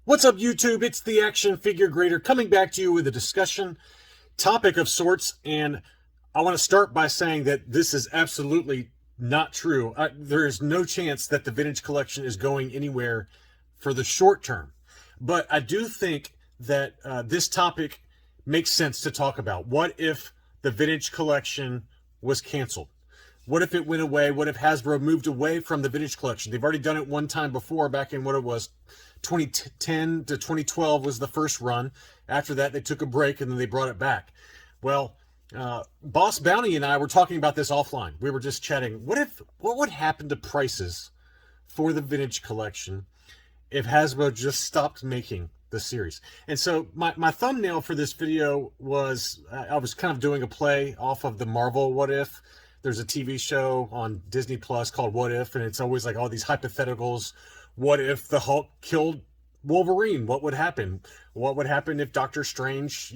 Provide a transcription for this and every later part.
What's up, YouTube? It's the Action Figure Grader coming back to you with a discussion topic of sorts. And I want to start by saying that this is absolutely not true. There is no chance that the vintage collection is going anywhere for the short term. But I do think that this topic makes sense to talk about. What if the vintage collection was canceled? What if it went away? What if Hasbro moved away from the vintage collection? They've already done it one time before, back in what it was, 2010 to 2012 was the first run. After that, they took a break and then they brought it back. Well, Boss Bounty and I were talking about this offline. We were just chatting. What would happen to prices for the vintage collection if Hasbro just stopped making the series? And so my thumbnail for this video was, I was kind of doing a play off of the Marvel What If. There's a TV show on Disney Plus called What If, and it's always like all these hypotheticals. What if the Hulk killed Wolverine? What would happen? What would happen if Doctor Strange,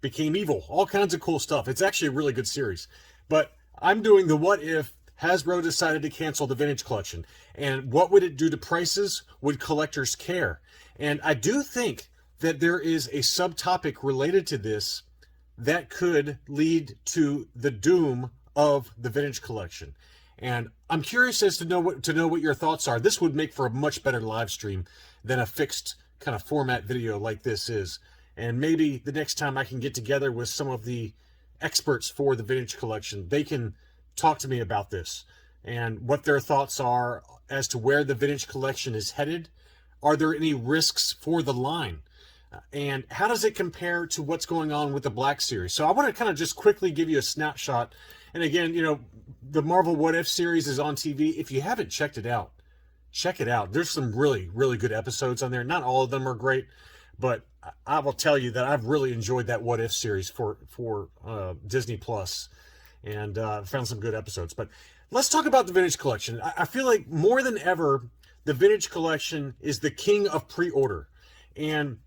became evil? All kinds of cool stuff. It's actually a really good series. But I'm doing the what if Hasbro decided to cancel the vintage collection. And what would it do to prices? Would collectors care? And I do think that there is a subtopic related to this that could lead to the doom of the vintage collection. And I'm curious as to know what your thoughts are. This would make for a much better live stream than a fixed kind of format video like this is. And maybe the next time I can get together with some of the experts for the vintage collection, they can talk to me about this and what their thoughts are as to where the vintage collection is headed. Are there any risks for the line? And how does it compare to what's going on with the Black Series? So I want to kind of just quickly give you a snapshot. And again, the Marvel What If series is on TV. If you haven't checked it out, check it out. There's some really, really good episodes on there. Not all of them are great, but I will tell you that I've really enjoyed that What If series for Disney Plus, and found some good episodes. But let's talk about the vintage collection. I feel like more than ever, the vintage collection is the king of pre-order. And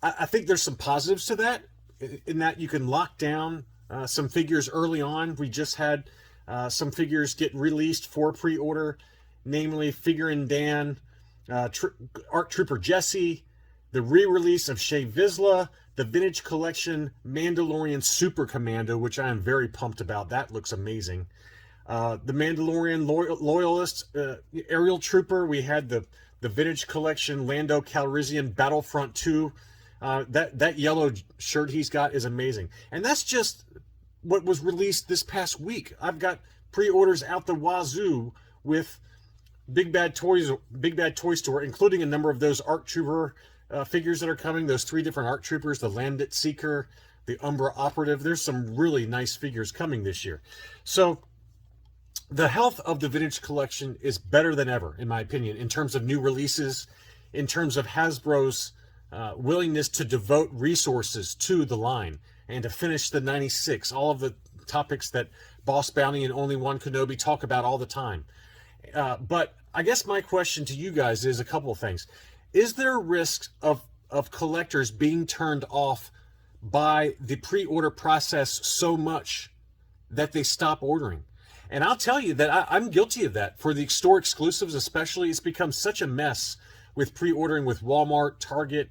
I think there's some positives to that, in that you can lock down some figures early on. We just had some figures get released for pre-order, namely Figurin' Dan, ARC Trooper Jesse, the re-release of Shea Vizsla, the vintage collection Mandalorian Super Commando, which I am very pumped about. That looks amazing. The Mandalorian Loyalist Aerial Trooper. We had the vintage collection Lando Calrissian Battlefront 2. That yellow shirt he's got is amazing. And that's just what was released this past week. I've got pre-orders out the wazoo with Big Bad Toy Store, including a number of those ARC Trooper figures that are coming. Those 3 different ARC Troopers, the Lambda Seeker, the Umbra Operative. There's some really nice figures coming this year. So the health of the vintage collection is better than ever, in my opinion, in terms of new releases, in terms of Hasbro's willingness to devote resources to the line and to finish the 96, all of the topics that Boss Bounty and Only One Kenobi talk about all the time. But I guess my question to you guys is a couple of things. Is there a risk of collectors being turned off by the pre-order process so much that they stop ordering? And I'll tell you that I'm guilty of that. For the store exclusives especially, it's become such a mess with pre-ordering with Walmart, Target,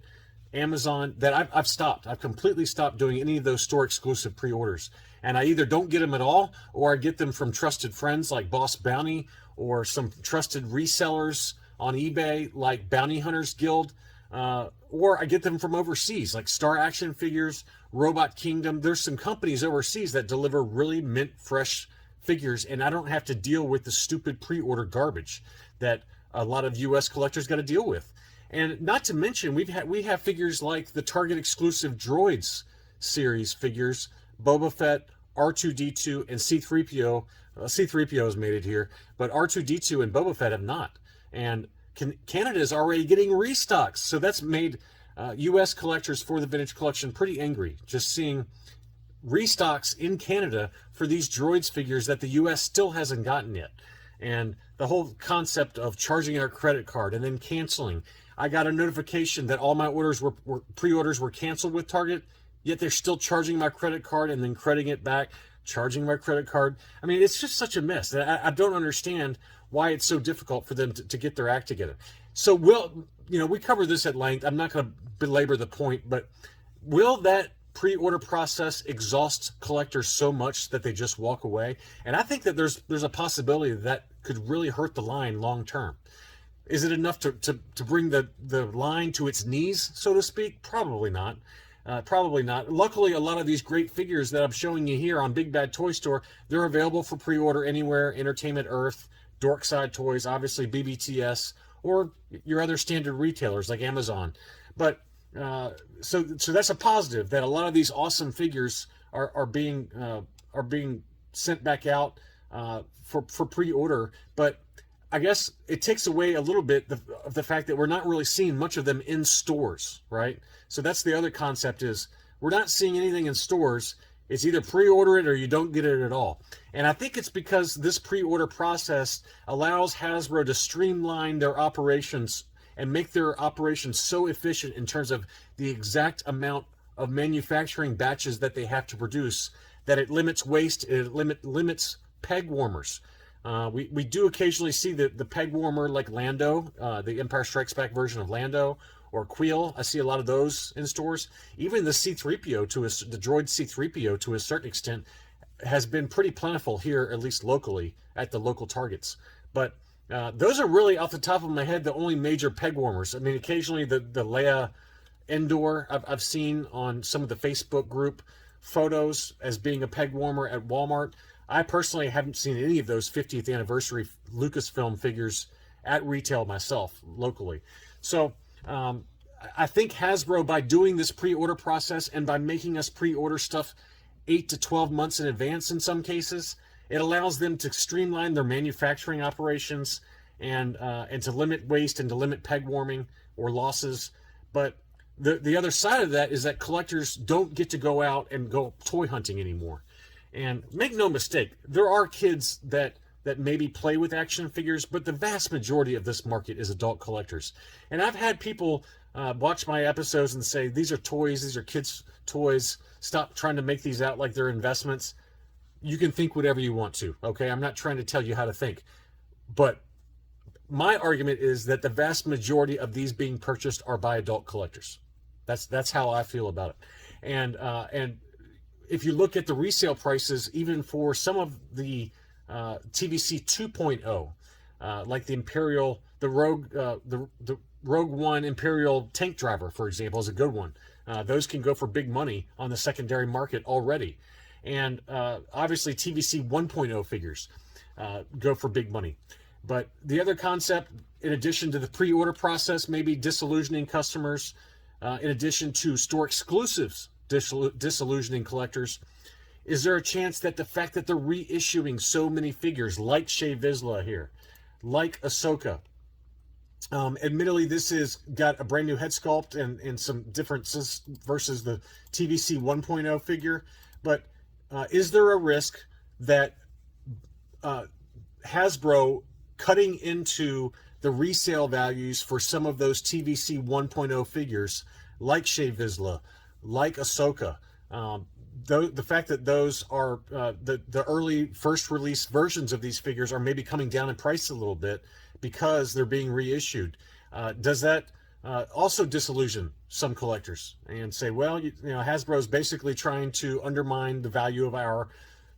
Amazon, that I've stopped. I've completely stopped doing any of those store exclusive pre-orders. And I either don't get them at all, or I get them from trusted friends like Boss Bounty, or some trusted resellers on eBay like Bounty Hunters Guild, or I get them from overseas like Star Action Figures, Robot Kingdom. There's some companies overseas that deliver really mint fresh figures, and I don't have to deal with the stupid pre-order garbage that a lot of U.S. collectors got to deal with. And not to mention, we have figures like the Target exclusive Droids series figures, Boba Fett, R2-D2, and C-3PO. C-3PO has made it here, but R2-D2 and Boba Fett have not. And Canada is already getting restocks, so that's made U.S. collectors for the vintage collection pretty angry, just seeing restocks in Canada for these Droids figures that the U.S. still hasn't gotten yet. And the whole concept of charging our credit card and then canceling. I got a notification that all my orders pre-orders were canceled with Target, yet they're still charging my credit card and then crediting it back, charging my credit card. I mean, it's just such a mess. I don't understand why it's so difficult for them to get their act together. So we cover this at length. I'm not going to belabor the point, but will that pre-order process exhaust collectors so much that they just walk away? And I think that there's a possibility that could really hurt the line long term. Is it enough to bring the line to its knees, so to speak? Probably not. Probably not. Luckily, a lot of these great figures that I'm showing you here on Big Bad Toy Store, they're available for pre-order anywhere: Entertainment Earth, Dorkside Toys, obviously BBTS, or your other standard retailers like Amazon. But so that's a positive, that a lot of these awesome figures are being sent back out for pre-order. But I guess it takes away a little bit of the fact that we're not really seeing much of them in stores, right? So that's the other concept, is we're not seeing anything in stores. It's either pre-order it or you don't get it at all. And I think it's because this pre-order process allows Hasbro to streamline their operations and make their operations so efficient in terms of the exact amount of manufacturing batches that they have to produce, that it limits waste, it limits peg warmers. We do occasionally see the peg warmer like Lando, the Empire Strikes Back version of Lando, or Queel. I see a lot of those in stores. Even the C-3PO, the droid C-3PO to a certain extent, has been pretty plentiful here, at least locally, at the local Targets. But those are really, off the top of my head, the only major peg warmers. I mean, occasionally the Leia Endor I've seen on some of the Facebook group photos as being a peg warmer at Walmart. I personally haven't seen any of those 50th anniversary Lucasfilm figures at retail myself, locally. So I think Hasbro, by doing this pre-order process and by making us pre-order stuff 8 to 12 months in advance in some cases, it allows them to streamline their manufacturing operations and to limit waste and to limit peg warming or losses. But the other side of that is that collectors don't get to go out and go toy hunting anymore. And make no mistake, there are kids that maybe play with action figures, but the vast majority of this market is adult collectors. And I've had people watch my episodes and say, these are toys, these are kids' toys, stop trying to make these out like they're investments. You can think whatever you want to, okay? I'm not trying to tell you how to think. But my argument is that the vast majority of these being purchased are by adult collectors. That's how I feel about it. And if you look at the resale prices, even for some of the TVC 2.0, like the Imperial, the Rogue One Imperial tank driver, for example, is a good one. Those can go for big money on the secondary market already. And obviously TVC 1.0 figures go for big money. But the other concept, in addition to the pre-order process, maybe disillusioning customers, in addition to store exclusives disillusioning collectors, is there a chance that the fact that they're reissuing so many figures, like Shea Vizsla here, like Ahsoka, admittedly this has got a brand new head sculpt and some differences versus the TVC 1.0 figure, but is there a risk that Hasbro cutting into the resale values for some of those TVC 1.0 figures, like Shea Vizsla, like Ahsoka, the fact that those are the early first release versions of these figures are maybe coming down in price a little bit because they're being reissued, does that also disillusion some collectors and say, well, Hasbro is basically trying to undermine the value of our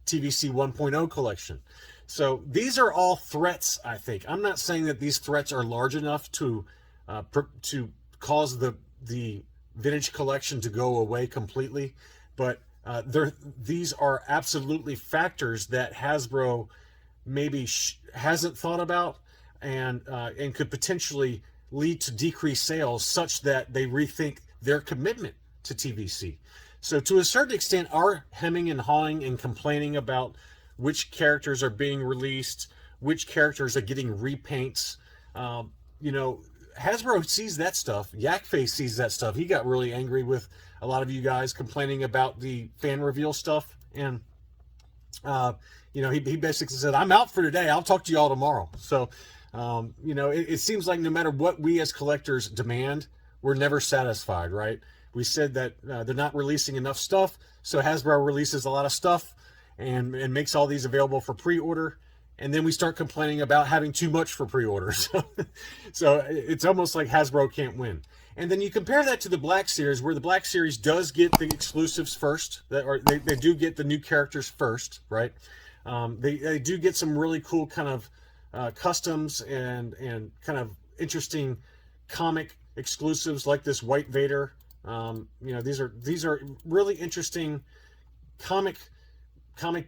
TVC 1.0 collection? So these are all threats, I think. I'm not saying that these threats are large enough to cause the vintage collection to go away completely, but these are absolutely factors that Hasbro maybe hasn't thought about, and could potentially lead to decreased sales, such that they rethink their commitment to TVC. So to a certain extent, our hemming and hawing and complaining about which characters are being released, which characters are getting repaints, Hasbro sees that stuff. Yakface sees that stuff. He got really angry with a lot of you guys complaining about the fan reveal stuff, and he basically said, I'm out for today, I'll talk to you all tomorrow. So it seems like no matter what we as collectors demand, we're never satisfied, right? We said that they're not releasing enough stuff, so Hasbro releases a lot of stuff and makes all these available for pre-order, and then we start complaining about having too much for pre-orders. So it's almost like Hasbro can't win. And then you compare that to the Black Series, where the Black Series does get the exclusives first, or they do get the new characters first, right? They do get some really cool kind of customs and kind of interesting comic exclusives like this White Vader. These are really interesting comic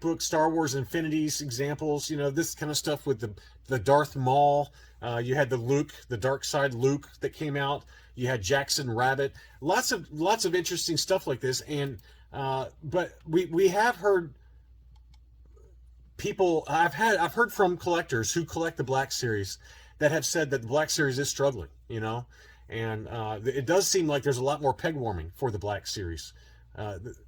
book Star Wars Infinities examples. This kind of stuff with the Darth Maul. You had the dark side Luke that came out. You had Jackson Rabbit. Lots of interesting stuff like this. And but we have heard people. I've heard from collectors who collect the Black Series that have said that the Black Series is struggling. And it does seem like there's a lot more peg warming for the Black Series.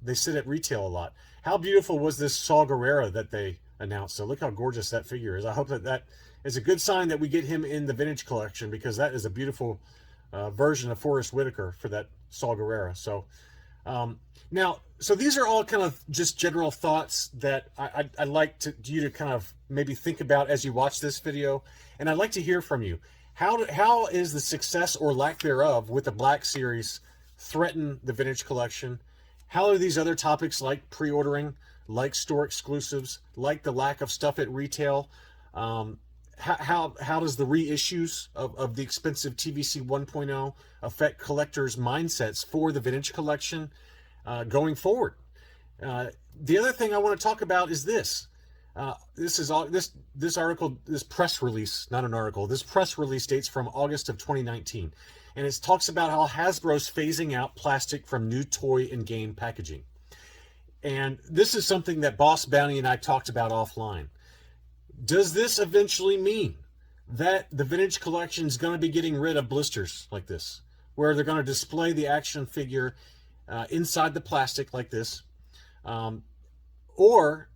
They sit at retail a lot. How beautiful was this Saw Gerrera that they announced? So look how gorgeous that figure is. I hope that is a good sign that we get him in the vintage collection, because that is a beautiful version of Forrest Whitaker for that Saw Gerrera. So so these are all kind of just general thoughts that I'd like you to kind of maybe think about as you watch this video, and I'd like to hear from you. How is the success or lack thereof with the Black Series threaten the vintage collection? How are these other topics, like pre-ordering, like store exclusives, like the lack of stuff at retail? How does the reissues of the expensive TVC 1.0 affect collectors' mindsets for the vintage collection going forward? The other thing I want to talk about is this. This article, this press release, not an article, this press release dates from August of 2019. And it talks about how Hasbro's phasing out plastic from new toy and game packaging. And this is something that Boss Bounty and I talked about offline. Does this eventually mean that the vintage collection is going to be getting rid of blisters like this, where they're going to display the action figure inside the plastic like this? Or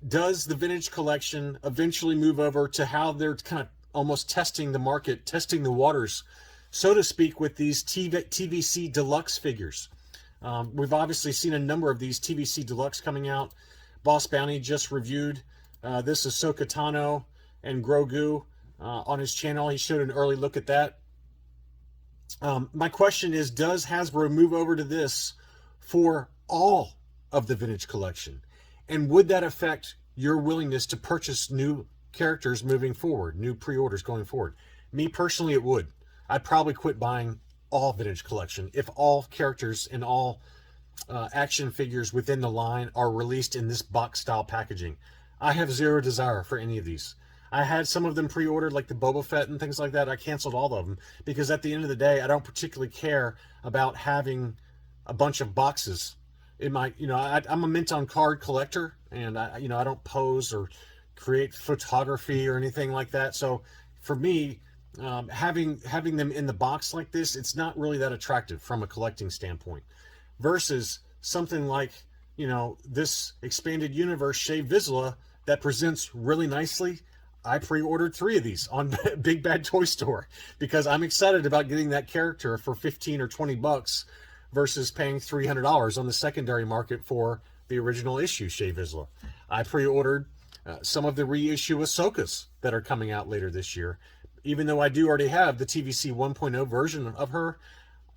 does the vintage collection eventually move over to how they're kind of almost testing the market, testing the waters, so to speak, with these TVC Deluxe figures? We've obviously seen a number of these TVC Deluxe coming out. Boss Bounty just reviewed this Ahsoka Tano and Grogu on his channel. He showed an early look at that. My question is, does Hasbro move over to this for all of the vintage collection? And would that affect your willingness to purchase new characters moving forward, new pre-orders going forward? Me personally, it would. I'd probably quit buying all vintage collection if all characters and all action figures within the line are released in this box style packaging. I have zero desire for any of these. I had some of them pre-ordered, like the Boba Fett and things like that. I canceled all of them because at the end of the day, I don't particularly care about having a bunch of boxes in my, I'm a mint on card collector, and I don't pose or create photography or anything like that. So for me, having them in the box like this, it's not really that attractive from a collecting standpoint, versus something like, this expanded universe Shea Vizsla that presents really nicely. I pre-ordered 3 of these on Big Bad Toy Store because I'm excited about getting that character for 15 or 20 bucks versus paying $300 on the secondary market for the original issue Shea Vizsla. I pre-ordered some of the reissue Ahsokas that are coming out later this year. Even though I do already have the TVC 1.0 version of her,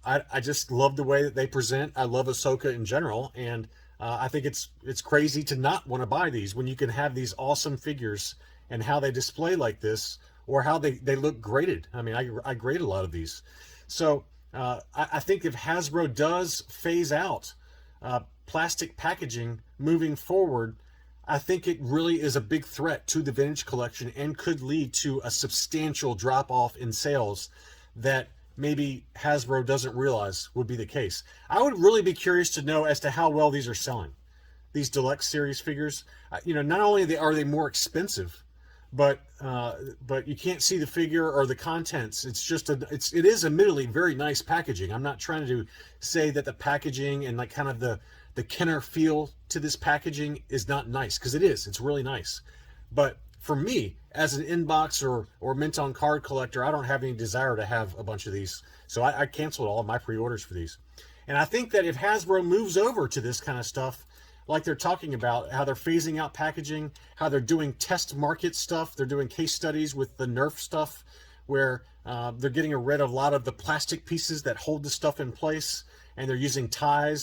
I just love the way that they present. I love Ahsoka in general, and I think it's crazy to not want to buy these when you can have these awesome figures and how they display like this, or how they look graded. I mean, I grade a lot of these. So I think if Hasbro does phase out plastic packaging moving forward, I think it really is a big threat to the vintage collection and could lead to a substantial drop-off in sales that maybe Hasbro doesn't realize would be the case. I would really be curious to know as to how well these are selling. These Deluxe Series figures, not only are they more expensive, but you can't see the figure or the contents. It's just it is admittedly very nice packaging. I'm not trying to say that the packaging and like kind of the Kenner feel to this packaging is not nice, because it is. It's really nice. But for me, as an inbox or mint on card collector, I don't have any desire to have a bunch of these. So I canceled all of my pre-orders for these. And I think that if Hasbro moves over to this kind of stuff, like they're talking about how they're phasing out packaging, how they're doing test market stuff. They're doing case studies with the Nerf stuff where they're getting rid of a lot of the plastic pieces that hold the stuff in place, and they're using tie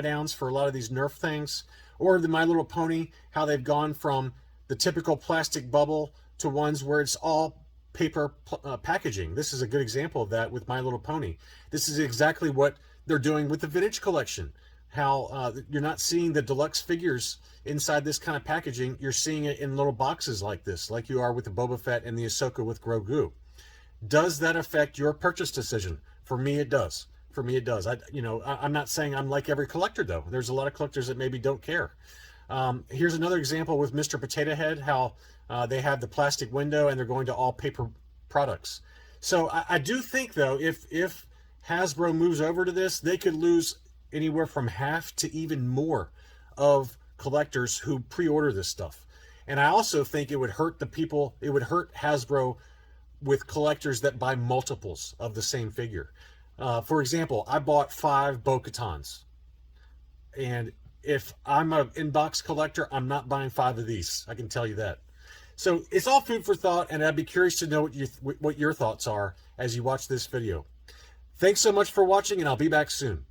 downs for a lot of these Nerf things. Or the My Little Pony, how they've gone from the typical plastic bubble to ones where it's all paper packaging. This is a good example of that with My Little Pony. This is exactly what they're doing with the vintage collection. How you're not seeing the deluxe figures inside this kind of packaging. You're seeing it in little boxes like this, like you are with the Boba Fett and the Ahsoka with Grogu. Does that affect your purchase decision? For me, it does. For me, it does. I'm not saying I'm like every collector, though. There's a lot of collectors that maybe don't care. Here's another example with Mr. Potato Head, how they have the plastic window and they're going to all paper products. So I do think, though, if Hasbro moves over to this, they could lose anywhere from half to even more of collectors who pre-order this stuff. And I also think it would hurt the people, it would hurt Hasbro with collectors that buy multiples of the same figure. For example, I bought 5 Bo-Katans. And if I'm an inbox collector, I'm not buying 5 of these. I can tell you that. So it's all food for thought, and I'd be curious to know what your thoughts are as you watch this video. Thanks so much for watching, and I'll be back soon.